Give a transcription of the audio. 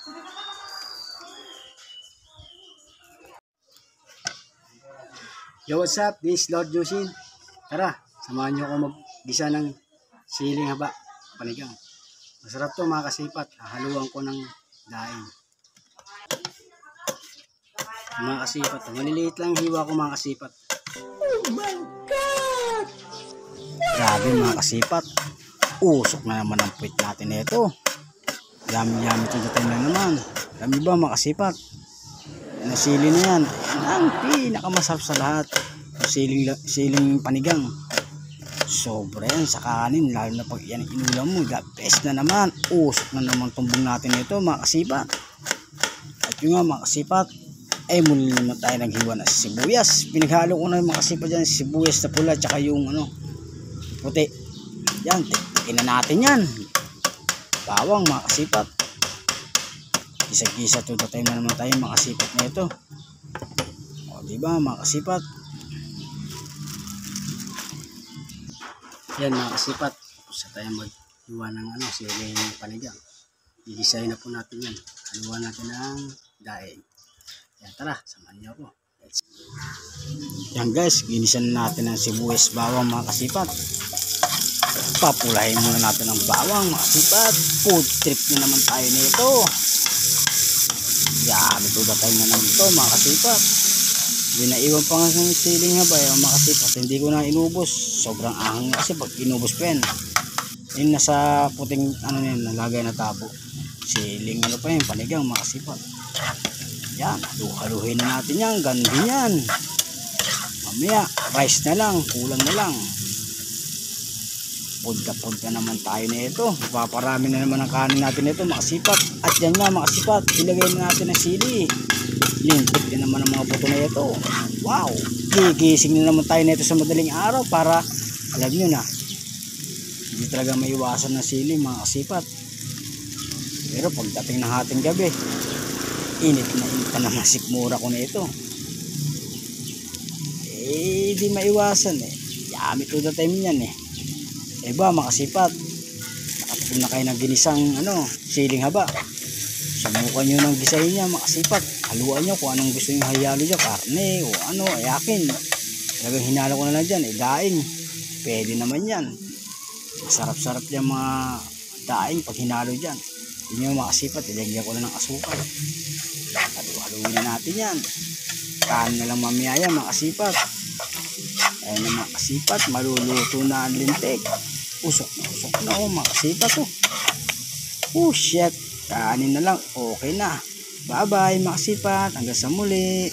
Yo, what's up? This is Lord Jusin. Tara, samahan nyo ako mag-gisa ng siling haba, panigang. Masarap to mga kasipat. Haluan ko ng daing. Mga kasipat, maliliit lang hiwa ko mga kasipat. Oh my God! Grabe mga kasipat. Usok na naman ang puwit natin ito. Yummy ito tayo na naman. Dami ba mga kasipat? Yan ang sili na yan. Yan ang pinakamasarap sa lahat. Siling panigang. Sobra yan sa kanin. Lalo na pag yan inulam mo. The best na naman. Usok na naman tumbong natin ito mga kasipat. At yun nga mga kasipat, ay muli naman tayo naghiwa na sibuyas. Pinaghalo ko na yung mga kasipat dyan. Sibuyas na pula tsaka yung puti. Yan, tikin na natin yan. Bawang mga kasipat. Gisa-gisa to tayo na naman tayo mga kasipat na ito. O diba mga kasipat. Yan mga kasipat. Tapos na tayo maghiwa ng siling panigang. Gigisahin na po natin yan. Haluan natin ng daing. Yan, tara, samahan niyo ako. Yan guys, ginisan natin ng sibuyas bawang mga kasipat. Papulahin muna natin ng bawang mga kasipat. Food trip na naman tayo nito. Yan, ito ba tayo na naman ito mga kasipat. Hindi na iwan pa nga ng siling haba mga kasipat. Hindi ko na inubos. Sobrang ahang kasi pag inubos pa yan. Yung nasa puting yan, nalagay na tabo. Siling pa yan, panigang mga kasipat. Yan, haluhin na natin yan. Ganda yan. Mamaya, rice na lang. Kulang na lang. Pudka naman tayo na ito. Paparami na naman ang kanin natin ito mga kasipat. At yan nga mga kasipat, ilagay na natin ang sili. Lintik din naman ang mga puto na ito. Wow! Gigising na naman tayo na ito sa madaling araw para, alam nyo na, hindi talaga maiwasan ng sili mga kasipat. Pero pagdating ng hating gabi, init na naman sikmura ko na ito. Di maiwasan Yummy to the time yan Diba mga kasipat, nakatapon na kayo ng ginisang siling haba. Subukan nyo ng gisahin niya mga kasipat. Haluan nyo kung anong gusto nyo hayalo dyan, karne o ayakin. Talagang hinalo ko na lang dyan daing. Pwede naman yan. Masarap-sarap yan mga daing pag hinalo dyan. Yun yung mga kasipat, ilagyan ko na ng asukal. Haluin na natin yan. Kaan na lang mamaya yan mga kasipat. Ayan na mga kasipat, maluluto na ang lintik. Usok na mga kasipat Oh shit, kanin na lang, okay na. Bye bye mga kasipat, hanggang sa muli.